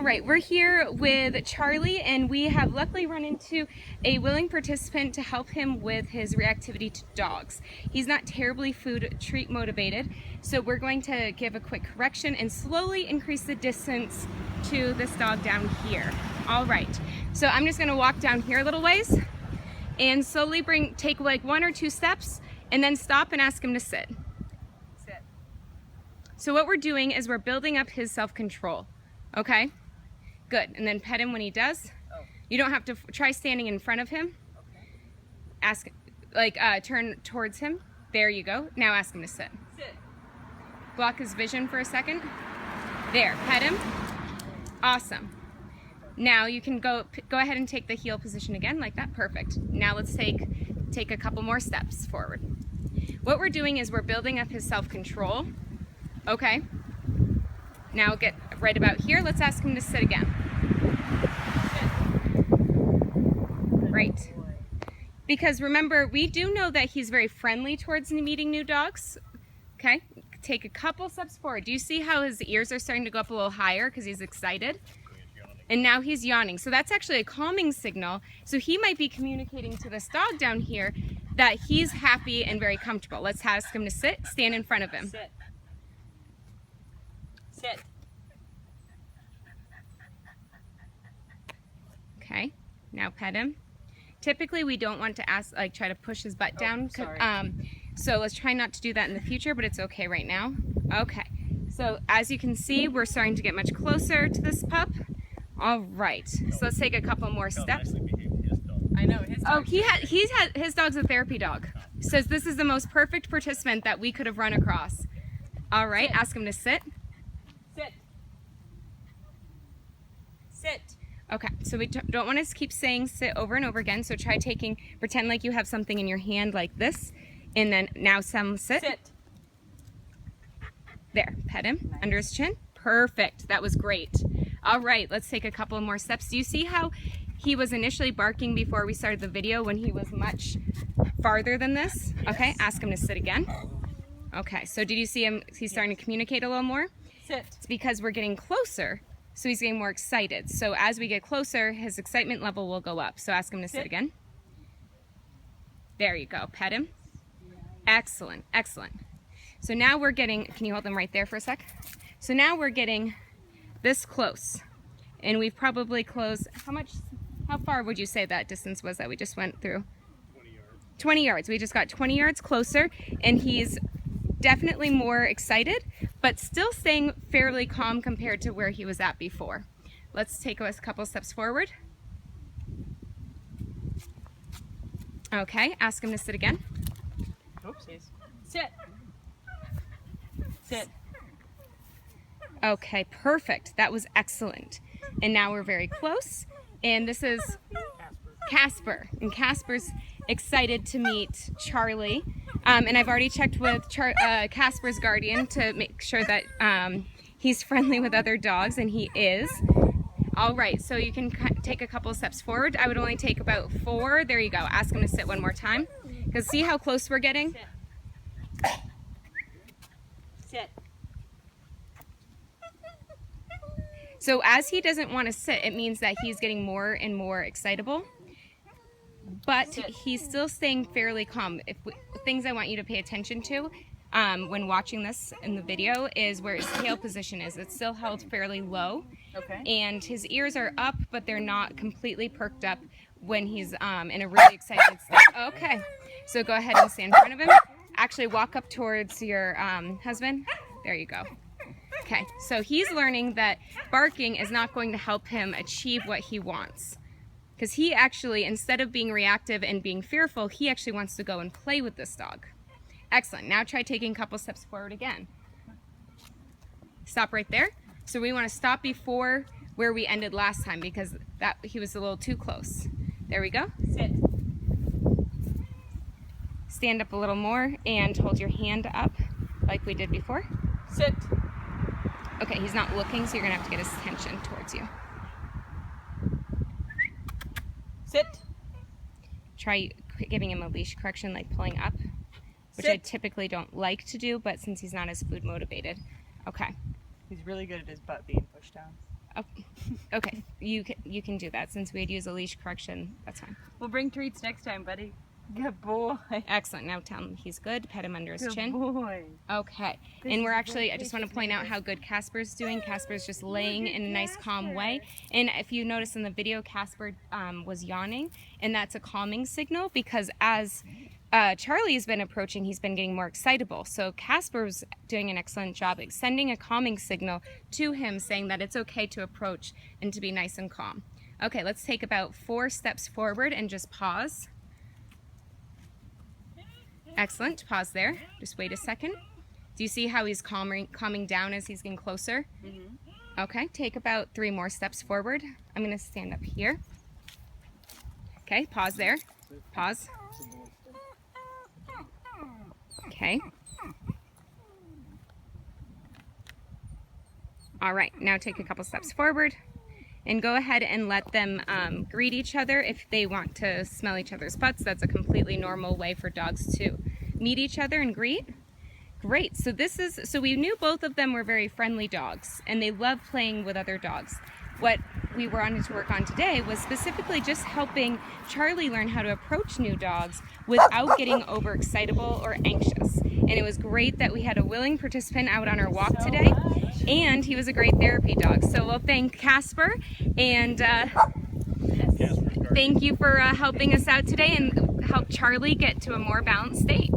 All right, we're here with Charlie, and we have luckily run into a willing participant to help him with his reactivity to dogs. He's not terribly food treat motivated, so we're going to give a quick correction and slowly increase the distance to this dog down here. All right, so I'm just gonna walk down here a little ways and slowly take like 1 or 2 steps and then stop and ask him to sit. Sit. So what we're doing is we're building up his self-control. Okay, good. And then pet him when he does. Oh. You don't have to try standing in front of him. Okay. Ask, turn towards him. There you go. Now ask him to sit. Sit. Block his vision for a second. There, pet him. Awesome. Now you can go ahead and take the heel position again, like that. Perfect. Now let's take a couple more steps forward. What we're doing is we're building up his self-control. Okay. Now get right about here. Let's ask him to sit again. Great. Because remember, we do know that he's very friendly towards meeting new dogs. Okay, take a couple steps forward. Do you see how his ears are starting to go up a little higher because he's excited? And now he's yawning. So that's actually a calming signal. So he might be communicating to this dog down here that he's happy and very comfortable. Let's ask him to sit. Stand in front of him. Sit. Sit. Okay, now pet him. Typically we don't want to try to push his butt down. So let's try not to do that in the future, but it's okay right now. Okay, so as you can see, we're starting to get much closer to this pup. All right, so let's take a couple more steps. I know, his dog. Oh, his dog's a therapy dog. Says this is the most perfect participant that we could have run across. All right, sit. Ask him to sit. Sit. Sit. Okay, so we don't want to keep saying sit over and over again, so try pretend like you have something in your hand like this, and then now sit. Sit. There, pet him under his chin. Perfect, that was great. All right, let's take a couple more steps. Do you see how he was initially barking before we started the video when he was much farther than this? Yes. Okay, ask him to sit again. Okay, so did you see him, he's starting to communicate a little more? Sit. It's because we're getting closer. So he's getting more excited. So as we get closer, his excitement level will go up. So ask him to sit again. There you go. Pet him. Excellent. Excellent. So now we're getting, can you hold them right there for a sec? So now we're getting this close. And we've probably closed, how far would you say that distance was that we just went through? 20 yards. 20 yards. We just got 20 yards closer, and he's definitely more excited, but still staying fairly calm compared to where he was at before. Let's take a couple steps forward. Okay, ask him to sit again. Oopsies. Sit. Sit. Okay, perfect. That was excellent. And now we're very close, and this is Casper. And Casper's excited to meet Charlie. And I've already checked with Casper's guardian to make sure that he's friendly with other dogs, and he is. All right, so you can take a couple steps forward. I would only take about 4. There you go. Ask him to sit one more time. Because see how close we're getting? Sit. Sit. So as he doesn't want to sit, it means that he's getting more and more excitable. But he's still staying fairly calm. Things I want you to pay attention to when watching this in the video is where his tail position is. It's still held fairly low. Okay. And his ears are up, but they're not completely perked up when he's in a really excited state. Okay. So go ahead and stand in front of him. Actually walk up towards your husband. There you go. Okay. So he's learning that barking is not going to help him achieve what he wants. Because he actually, instead of being reactive and being fearful, he actually wants to go and play with this dog. Excellent. Now try taking a couple steps forward again. Stop right there. So we want to stop before where we ended last time because he was a little too close. There we go. Sit. Stand up a little more and hold your hand up like we did before. Sit. Okay, he's not looking, so you're going to have to get his attention towards you. Sit. Try giving him a leash correction, like pulling up, which Sit. I typically don't like to do, but since he's not as food motivated. Okay. He's really good at his butt being pushed down. Oh. Okay, you can do that since we'd use a leash correction. That's fine. We'll bring treats next time, buddy. Good boy. Excellent. Now tell him he's good. Pet him under his Good chin. boy. Okay. This And is we're a actually, very I just want to patient point out neighbor. how good Casper's doing. Casper's just laying in a nice calm way. And if you notice in the video, Casper was yawning, and that's a calming signal because as Charlie's been approaching, he's been getting more excitable. So Casper's doing an excellent job at sending a calming signal to him saying that it's okay to approach and to be nice and calm. Okay, let's take about 4 steps forward and just pause. Excellent. Pause there. Just wait a second. Do you see how he's calming down as he's getting closer? Mm-hmm. Okay, take about 3 more steps forward. I'm going to stand up here. Okay, pause there. Pause. Okay. All right, now take a couple steps forward and go ahead and let them greet each other if they want to smell each other's butts. That's a completely normal way for dogs to meet each other and greet. Great, so we knew both of them were very friendly dogs and they love playing with other dogs. What we wanted to work on today was specifically just helping Charlie learn how to approach new dogs without getting overexcitable or anxious. And it was great that we had a willing participant out on our walk today, and he was a great therapy dog. So we'll thank Casper, and thank you for helping us out today and help Charlie get to a more balanced state.